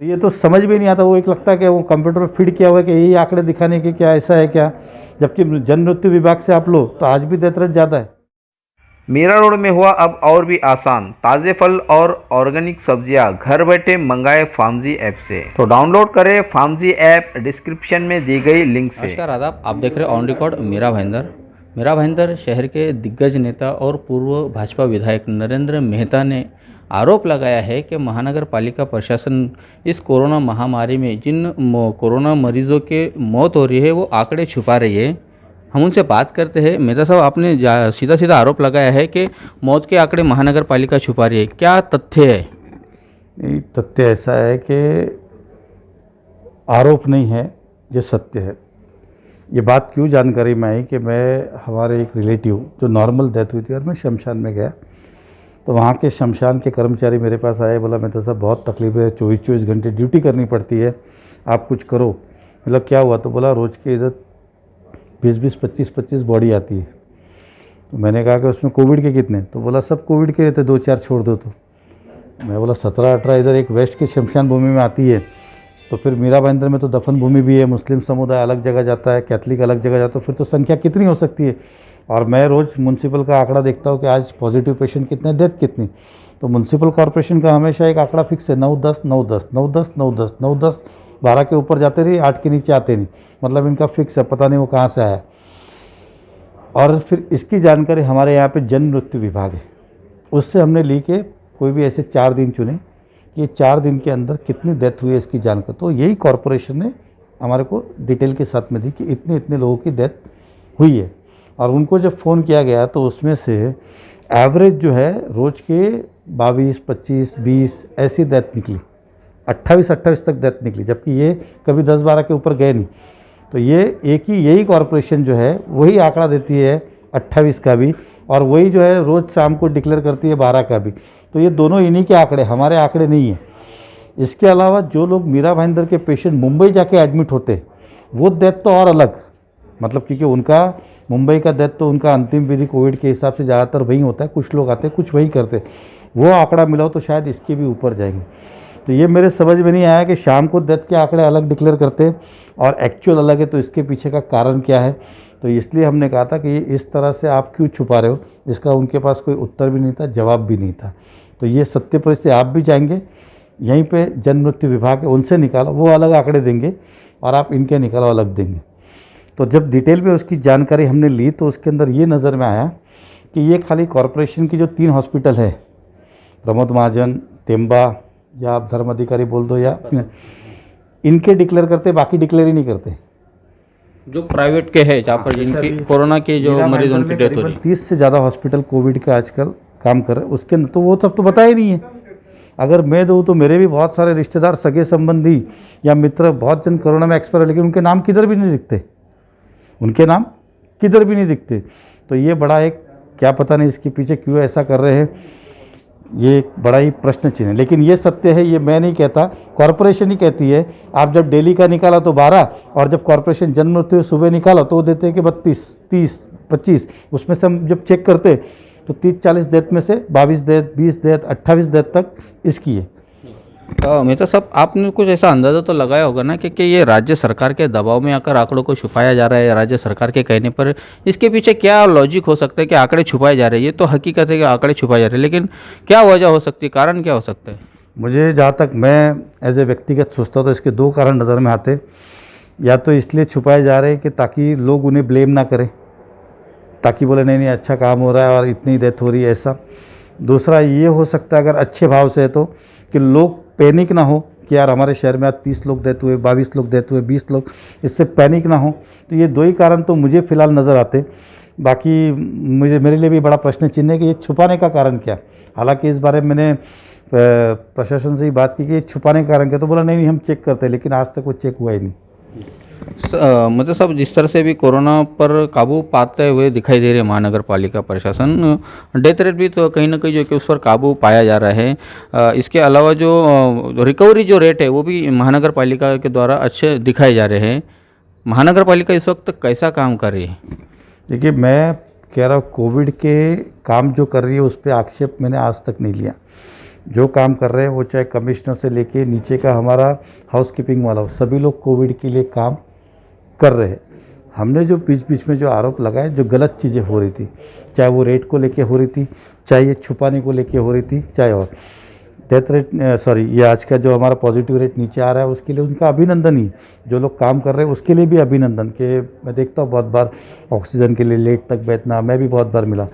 ये तो समझ में नहीं आता, वो एक लगता है कि वो कंप्यूटर में फीड किया हुआ है कि यही आंकड़े दिखाने के, क्या ऐसा है क्या, जबकि जन मृत्यु विभाग से आप लो तो आज भी डेथ रेट ज़्यादा है। मीरा रोड में हुआ अब और भी आसान, ताज़े फल और ऑर्गेनिक सब्जियां घर बैठे मंगाए फार्मजी ऐप से। तो डाउनलोड करें फार्मजी ऐप, डिस्क्रिप्शन में दी गई लिंक से। नमस्कार, आदाब। आप देख रहे हैं ऑन रिकॉर्ड मीरा भाईंदर। मीरा भाईंदर शहर के दिग्गज नेता और पूर्व भाजपा विधायक नरेंद्र मेहता ने आरोप लगाया है कि महानगर पालिका प्रशासन इस कोरोना महामारी में जिन कोरोना मरीजों के मौत हो रही है वो आंकड़े छुपा रही है। हम उनसे बात करते हैं। मेहता साहब, आपने सीधा सीधा आरोप लगाया है कि मौत के आंकड़े महानगर पालिका छुपा रही है, क्या तथ्य है? नहीं, तथ्य ऐसा है कि आरोप नहीं है, ये सत्य है। ये बात क्यों जानकारी में आई कि मैं हमारे एक रिलेटिव जो नॉर्मल डेथ हुई थी और मैं शमशान में गया, तो वहाँ के शमशान के कर्मचारी मेरे पास आए, बोला मेहता साहब बहुत तकलीफ है, 24 घंटे ड्यूटी करनी पड़ती है, आप कुछ करो। मतलब क्या हुआ? तो बोला रोज़ के इधर 20-20, 25-25 बॉडी आती है। तो मैंने कहा कि उसमें कोविड के कितने? तो बोला सब कोविड के रहते, 2-4 छोड़ दो। तो मैं बोला 17-18 इधर एक वेस्ट की शमशान भूमि में आती है, तो फिर मीरा भाईंदर में तो दफन भूमि भी है, मुस्लिम समुदाय अलग जगह जाता है, कैथलिक अलग जगह जाता है, फिर तो संख्या कितनी हो सकती है? और मैं रोज़ म्यूनसिपल का आंकड़ा देखता हूँ कि आज पॉजिटिव पेशेंट कितने, डेथ कितनी। तो म्यूनसिपल कॉर्पोरेशन का हमेशा एक आंकड़ा फिक्स है, 9-10, 9-10, 9-10, 9-10, 9-10, 12 के ऊपर जाते रही, 8 के नीचे आते नहीं, मतलब इनका फिक्स है, पता नहीं वो कहाँ से आया। और फिर इसकी जानकारी हमारे यहाँ पे जन मृत्यु विभाग है, उससे हमने ली के कोई भी ऐसे 4 दिन चुने कि ये 4 दिन के अंदर कितनी डेथ हुई है इसकी जानकारी। तो यही कॉरपोरेशन ने हमारे को डिटेल के साथ में दी कि इतने इतने लोगों की डेथ हुई है। और उनको जब फ़ोन किया गया तो उसमें से एवरेज जो है रोज़ के 22, 25, 20 ऐसी डेथ निकली, 28 तक डेथ निकली, जबकि ये कभी 10-12 के ऊपर गए नहीं। तो ये एक ही यही कॉरपोरेशन जो है वही आंकड़ा देती है 28 का भी, और वही जो है रोज़ शाम को डिक्लेयर करती है 12 का भी। तो ये दोनों इन्हीं के आंकड़े, हमारे आंकड़े नहीं हैं। इसके अलावा जो लोग मीरा भाईंदर के पेशेंट मुंबई जाके एडमिट होते, वो डेथ तो और अलग, मतलब क्योंकि उनका मुंबई का डेथ तो उनका अंतिम विधि कोविड के हिसाब से ज़्यादातर वहीं होता है, कुछ लोग आते हैं कुछ वहीं करते, वो आंकड़ा मिलाओ तो शायद इसके भी ऊपर जाएंगे। तो ये मेरे समझ में नहीं आया कि शाम को डेथ के आंकड़े अलग डिक्लेयर करते हैं और एक्चुअल अलग है, तो इसके पीछे का कारण क्या है? तो इसलिए हमने कहा था कि ये इस तरह से आप क्यों छुपा रहे हो, इसका उनके पास कोई उत्तर भी नहीं था, जवाब भी नहीं था। तो ये सत्य परिस्थिति, आप भी जाएंगे यहीं पे जन मृत्यु विभाग है, उनसे निकालो, वो अलग आंकड़े देंगे और आप इनके निकालो अलग देंगे। तो जब डिटेल में उसकी जानकारी हमने ली तो उसके अंदर ये नज़र में आया कि ये खाली कॉरपोरेशन की जो 3 हॉस्पिटल है, प्रमोद महाजन, तेम्बा, या आप धर्म अधिकारी बोल दो, या इनके डिक्लेयर करते, बाकी डिक्लेयर ही नहीं करते। जो प्राइवेट के हैं जहाँ पर जिनकी कोरोना के जो मरीज उनकी डेथ हो रही है, 30 से ज़्यादा हॉस्पिटल कोविड के आजकल काम कर रहे हैं, उसके अंदर तो वो सब तो पता ही नहीं है। अगर मैं दूँ तो मेरे भी बहुत सारे रिश्तेदार, सगे संबंधी या मित्र, बहुत जन कोरोना में एक्सपायर है, लेकिन उनके नाम किधर भी नहीं दिखते, उनके नाम किधर भी नहीं दिखते। तो ये बड़ा एक, क्या पता नहीं इसके पीछे क्यों ऐसा कर रहे हैं, ये एक बड़ा ही प्रश्न चिन्ह है। लेकिन ये सत्य है, ये मैं नहीं कहता, कॉरपोरेशन ही कहती है। आप जब डेली का निकाला तो 12, और जब कॉरपोरेशन जन मृत्यु सुबह निकाला तो वो देते हैं कि 32, 30, 25, उसमें से हम जब चेक करते तो 30-40 डेथ में से 22 डेथ, 20 डेथ, 28 डेथ तक इसकी है। मेहता साहब, आपने कुछ ऐसा अंदाज़ा तो लगाया होगा ना कि ये राज्य सरकार के दबाव में आकर आंकड़ों को छुपाया जा रहा है, राज्य सरकार के कहने पर। इसके पीछे क्या लॉजिक हो सकता है कि आंकड़े छुपाए जा रहे हैं? ये तो हकीकत है कि आंकड़े छुपाए जा रहे हैं, लेकिन क्या वजह हो सकती है, कारण क्या हो सकता है? मुझे जहाँ तक मैं एज ए व्यक्तिगत सोचता हूँ तो इसके 2 कारण नज़र में आते। या तो इसलिए छुपाए जा रहे हैं कि ताकि लोग उन्हें ब्लेम ना करें, ताकि बोले नहीं नहीं अच्छा काम हो रहा है और इतनी डेथ हो रही है, ऐसा। दूसरा ये हो सकता है, अगर अच्छे भाव से है तो, कि लोग पैनिक ना हो कि यार हमारे शहर में आज 30 लोग डेथ हुए, 22 लोग डेथ हुए, 20 लोग, इससे पैनिक ना हो। तो ये 2 ही कारण तो मुझे फ़िलहाल नज़र आते। बाकी मेरे लिए भी बड़ा प्रश्न चिन्ह है कि ये छुपाने का कारण क्या। हालांकि इस बारे में मैंने प्रशासन से ही बात की कि ये छुपाने का कारण क्या, तो बोला नहीं नहीं हम चेक करते हैं, लेकिन आज तक वो चेक हुआ ही नहीं। मतलब सब जिस तरह से भी कोरोना पर काबू पाते हुए दिखाई दे रहे हैं महानगर पालिका प्रशासन, डेथ रेट भी तो कहीं ना कहीं जो कि उस पर काबू पाया जा रहा है। इसके अलावा जो रिकवरी जो रेट है वो भी महानगर पालिका के द्वारा अच्छे दिखाए जा रहे हैं। महानगर पालिका इस वक्त कैसा काम कर रही है? देखिए, मैं कह रहा हूँ कोविड के काम जो कर रही है उस पर आक्षेप मैंने आज तक नहीं लिया। जो काम कर रहे हैं वो चाहे कमिश्नर से लेके नीचे का हमारा हाउसकीपिंग वाला हो, सभी लोग कोविड के लिए काम कर रहे हैं। हमने जो बीच बीच में जो आरोप लगाए, जो गलत चीज़ें हो रही थी, चाहे वो रेट को लेके हो रही थी, चाहे ये छुपाने को लेके हो रही थी, चाहे और डेथ रेट ये आज का जो हमारा पॉजिटिव रेट नीचे आ रहा है उसके लिए उनका अभिनंदन ही, जो लोग काम कर रहे हैं उसके लिए भी अभिनंदन। कि मैं देखता हूँ बहुत बार ऑक्सीजन के लिए लेट तक बैठना, मैं भी बहुत बार मिला,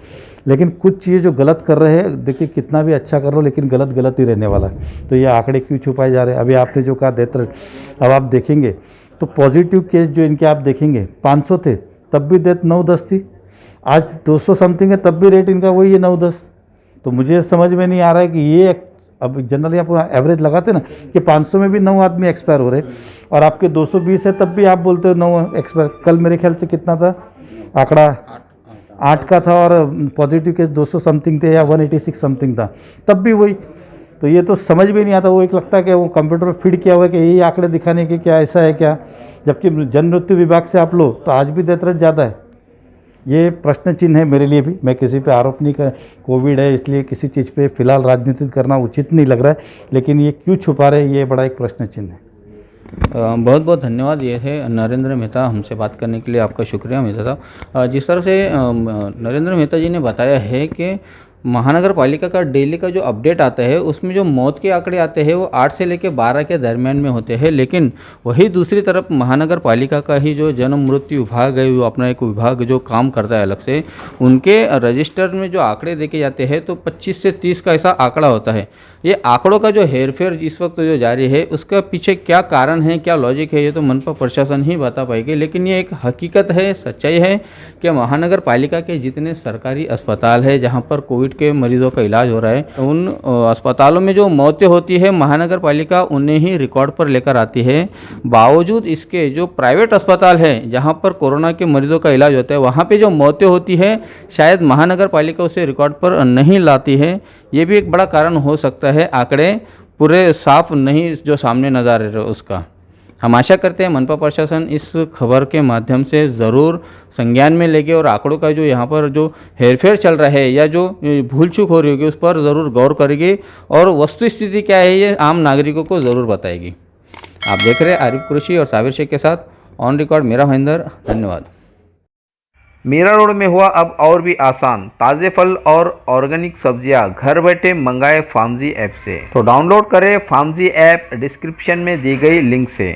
लेकिन कुछ चीज़ें जो गलत कर रहे हैं, देखिए कितना भी अच्छा कर लो लेकिन गलत गलत ही रहने वाला है। तो ये आंकड़े क्यों छुपाए जा रहे हैं? अभी आपने जो कहा डेथ रेट, अब आप देखेंगे तो पॉजिटिव केस जो इनके आप देखेंगे 500 थे तब भी डेथ 9-10 थी, आज 200 समथिंग है तब भी रेट इनका वही है 9-10। तो मुझे समझ में नहीं आ रहा है कि ये, अब जनरली आप एवरेज लगाते ना कि 500 में भी 9 आदमी एक्सपायर हो रहे और आपके 220 है तब भी आप बोलते हो 9 एक्सपायर। कल मेरे ख्याल से कितना था आंकड़ा, 8 का था और पॉजिटिव केस 200 समथिंग थे या 186 समथिंग था, तब भी वही। तो ये तो समझ में नहीं आता, वो एक लगता है कि वो कंप्यूटर में फीड किया हुआ है कि यही आंकड़े दिखाने के, क्या ऐसा है क्या? जबकि जन मृत्यु विभाग से आप लो तो आज भी डेथ रेट ज़्यादा है। ये प्रश्न चिन्ह है मेरे लिए भी। मैं किसी पे आरोप नहीं कर, कोविड है इसलिए किसी चीज़ पे फिलहाल राजनीति करना उचित नहीं लग रहा है, लेकिन ये क्यों छुपा रहे हैं, ये बड़ा एक प्रश्न चिन्ह है। बहुत बहुत धन्यवाद। ये है नरेंद्र मेहता, हमसे बात करने के लिए आपका शुक्रिया मेहता साहब। जिस तरह से नरेंद्र मेहता जी ने बताया है कि महानगर पालिका का डेली का जो अपडेट आता है उसमें जो मौत के आंकड़े आते हैं वो 8 से लेकर 12 के दरमियान में होते हैं, लेकिन वही दूसरी तरफ महानगर पालिका का ही जो जन्म मृत्यु विभाग है, वो अपना एक विभाग जो काम करता है अलग से, उनके रजिस्टर में जो आंकड़े देखे जाते हैं तो 25 से 30 का ऐसा आंकड़ा होता है। ये आंकड़ों का जो हेरफेर इस वक्त जो जारी है उसका पीछे क्या कारण है, क्या लॉजिक है, ये तो मनपा प्रशासन ही बता पाएगी। लेकिन ये एक हकीकत है, सच्चाई है कि महानगर पालिका के जितने सरकारी अस्पताल है जहाँ पर कोविड के मरीजों का इलाज हो रहा है, उन अस्पतालों में जो मौतें होती है महानगर पालिका उन्हें ही रिकॉर्ड पर लेकर आती है। बावजूद इसके जो प्राइवेट अस्पताल है जहाँ पर कोरोना के मरीजों का इलाज होता है, वहाँ पे जो मौतें होती है शायद महानगर पालिका उसे रिकॉर्ड पर नहीं लाती है। ये भी एक बड़ा कारण हो सकता है, आंकड़े पूरे साफ नहीं जो सामने नजर आ रहे उसका। हम आशा करते हैं मनपा प्रशासन इस खबर के माध्यम से ज़रूर संज्ञान में लेंगे और आंकड़ों का जो यहाँ पर जो हेरफेर चल रहा है या जो भूल चूक हो रही होगी उस पर ज़रूर गौर करेगी और वस्तुस्थिति क्या है ये आम नागरिकों को ज़रूर बताएगी। आप देख रहे हैं आरिफ कुरैशी और साबिर शेख के साथ ऑन रिकॉर्ड मेरा भाईंदर। धन्यवाद। मीरा रोड में हुआ अब और भी आसान, ताज़े फल और ऑर्गेनिक सब्जियां घर बैठे मंगाए फार्मजी ऐप से। तो डाउनलोड करें फार्मजी ऐप डिस्क्रिप्शन में दी गई लिंक से।